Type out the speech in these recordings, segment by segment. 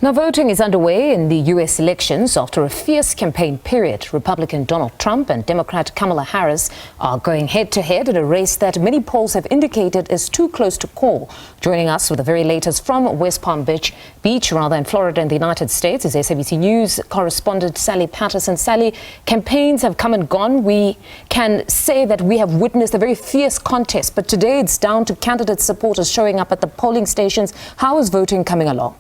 Now, voting is underway in the U.S. elections after a fierce campaign period. Republican Donald Trump and Democrat Kamala Harris are going head-to-head in a race that many polls have indicated is too close to call. Joining us with the very latest from West Palm Beach, in Florida in the United States is SABC News correspondent Sally Patterson. Sally, campaigns have come and gone. We can say that we have witnessed a very fierce contest, but today it's down to candidate supporters showing up at the polling stations. How is voting coming along?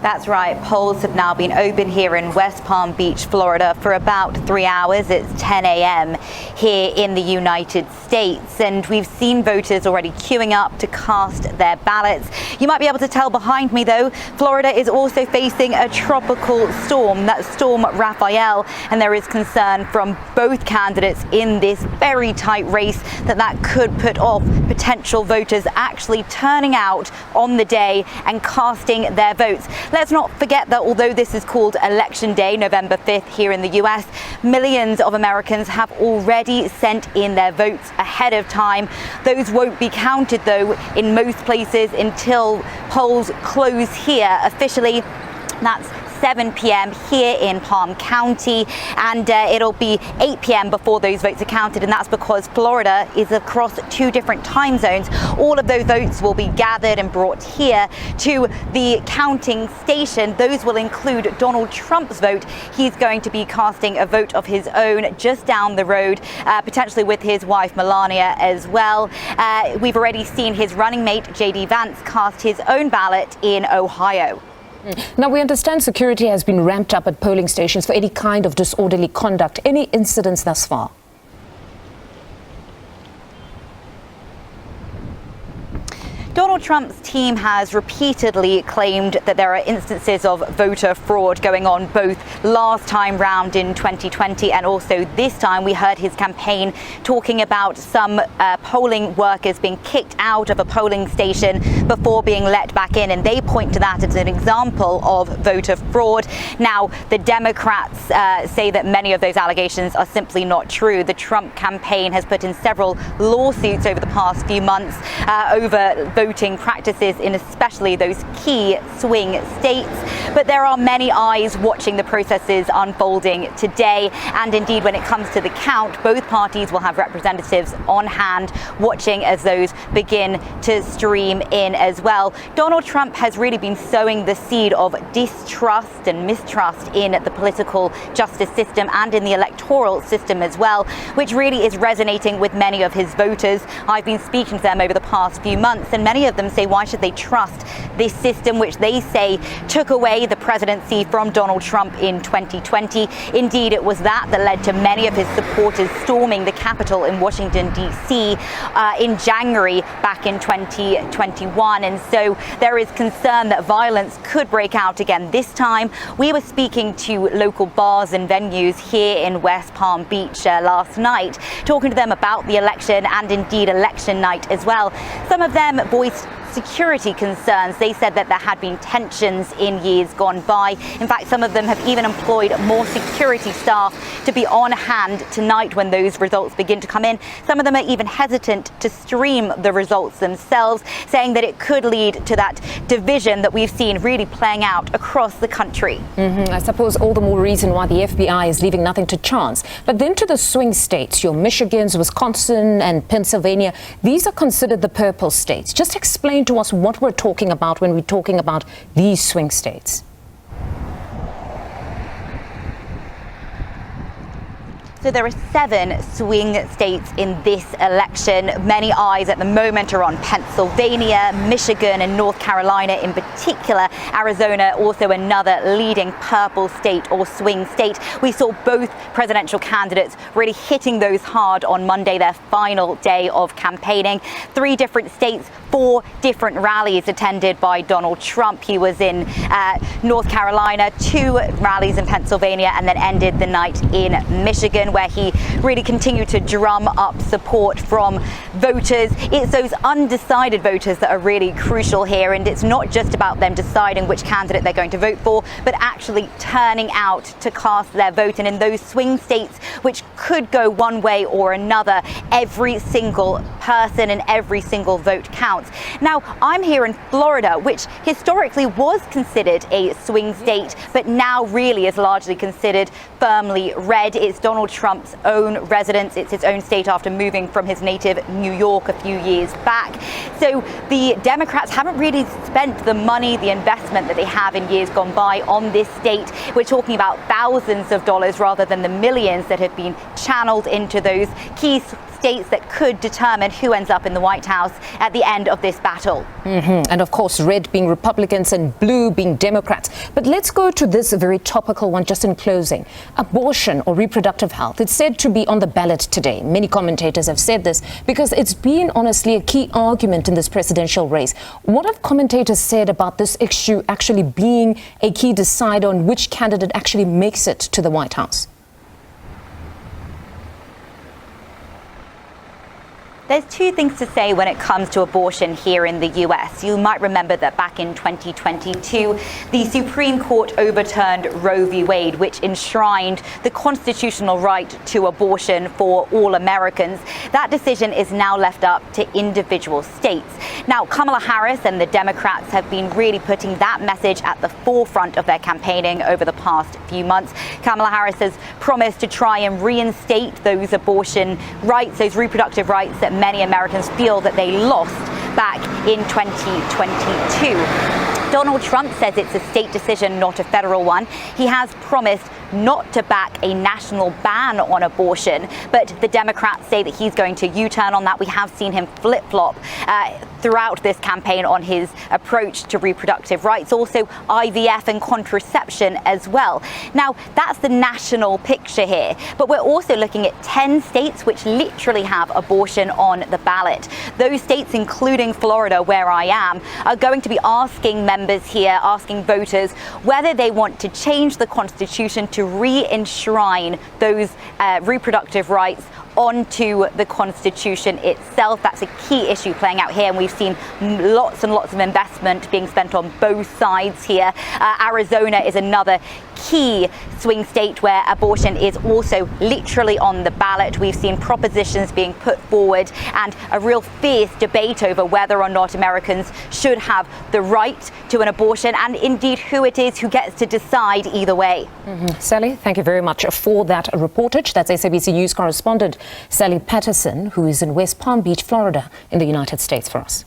That's right. Polls have now been open here in West Palm Beach, Florida for about 3 hours. It's 10 a.m. here in the United States, and we've seen voters already queuing up to cast their ballots. You might be able to tell behind me, though, Florida is also facing a tropical storm, that Storm Raphael, and there is concern from both candidates in this very tight race that could put off potential voters actually turning out on the day and casting their votes. Let's not forget that although this is called Election Day, November 5th here in the US, millions of Americans have already sent in their votes ahead of time. Those won't be counted, though, in most places until polls close here officially. That's 7 p.m. here in Palm County, and it'll be 8 p.m. before those votes are counted, and that's because Florida is across 2 different time zones. All of those votes will be gathered and brought here to the counting station. Those will include Donald Trump's vote. He's going to be casting a vote of his own just down the road, potentially with his wife Melania as well. We've already seen his running mate J.D. Vance cast his own ballot in Ohio. Now, we understand security has been ramped up at polling stations for any kind of disorderly conduct. Any incidents thus far? Donald Trump's team has repeatedly claimed that there are instances of voter fraud going on, both last time round in 2020 and also this time. We heard his campaign talking about some polling workers being kicked out of a polling station before being let back in, and they point to that as an example of voter fraud. Now, the Democrats say that many of those allegations are simply not true. The Trump campaign has put in several lawsuits over the past few months over voting practices in especially those key swing states. But there are many eyes watching the processes unfolding today, and indeed when it comes to the count, both parties will have representatives on hand watching as those begin to stream in as well. Donald Trump has really been sowing the seed of distrust and mistrust in the political justice system and in the electoral system as well, which really is resonating with many of his voters. I've been speaking to them over the past few months, and many of them say, why should they trust this system which they say took away the presidency from Donald Trump in 2020? Indeed, it was that led to many of his supporters storming the Capitol in Washington, D.C. In January back in 2021. And so there is concern that violence could break out again this time. We were speaking to local bars and venues here in West Palm Beach last night, talking to them about the election and indeed election night as well. Some of them voiced security concerns. They said that there had been tensions in years gone by. In fact, some of them have even employed more security staff to be on hand tonight when those results begin to come in. Some of them are even hesitant to stream the results themselves, saying that it could lead to that division that we've seen really playing out across the country. I suppose all the more reason why the FBI is leaving nothing to chance. But then to the swing states, your Michigans, Wisconsin and Pennsylvania, these are considered the purple states. Just explain to us what we're talking about when we're talking about these swing states. So there are 7 swing states in this election. Many eyes at the moment are on Pennsylvania, Michigan and North Carolina in particular. Arizona, also another leading purple state or swing state. We saw both presidential candidates really hitting those hard on Monday, their final day of campaigning. 3 different states, 4 different rallies attended by Donald Trump. He was in North Carolina, 2 rallies in Pennsylvania, and then ended the night in Michigan, where he really continued to drum up support from voters. It's those undecided voters that are really crucial here, and it's not just about them deciding which candidate they're going to vote for, but actually turning out to cast their vote. And in those swing states, which could go one way or another, every single person and every single vote counts. Now, I'm here in Florida, which historically was considered a swing state, but now really is largely considered firmly red. It's Donald Trump's own residence. It's his own state after moving from his native New York a few years back. So the Democrats haven't really spent the money, the investment that they have in years gone by on this state. We're talking about thousands of dollars rather than the millions that have been channeled into those key states that could determine who ends up in the White House at the end of this battle. And of course, red being Republicans and blue being Democrats. But let's go to this very topical one just in closing. Abortion or reproductive health. It's said to be on the ballot today. Many commentators have said this because it's been honestly a key argument in this presidential race. What have commentators said about this issue actually being a key decider on which candidate actually makes it to the White House? There's two things to say when it comes to abortion here in the US. You might remember that back in 2022, the Supreme Court overturned Roe v. Wade, which enshrined the constitutional right to abortion for all Americans. That decision is now left up to individual states. Now, Kamala Harris and the Democrats have been really putting that message at the forefront of their campaigning over the past few months. Kamala Harris has promised to try and reinstate those abortion rights, those reproductive rights that many Americans feel that they lost back in 2022. Donald Trump says it's a state decision, not a federal one. He has promised not to back a national ban on abortion, but the Democrats say that he's going to U-turn on that. We have seen him flip-flop throughout this campaign on his approach to reproductive rights, also IVF and contraception as well. Now, that's the national picture here, but we're also looking at 10 states which literally have abortion on the ballot. Those states, including Florida, where I am, are going to be asking members here, asking voters, whether they want to change the Constitution to re-enshrine those reproductive rights onto the Constitution itself. That's a key issue playing out here, and we've seen lots and lots of investment being spent on both sides here. Arizona is another key swing state where abortion is also literally on the ballot. We've seen propositions being put forward and a real fierce debate over whether or not Americans should have the right to an abortion, and indeed who it is who gets to decide either way. Sally, thank you very much for that reportage. That's SABC News correspondent Sally Patterson, who is in West Palm Beach, Florida, in the United States for us.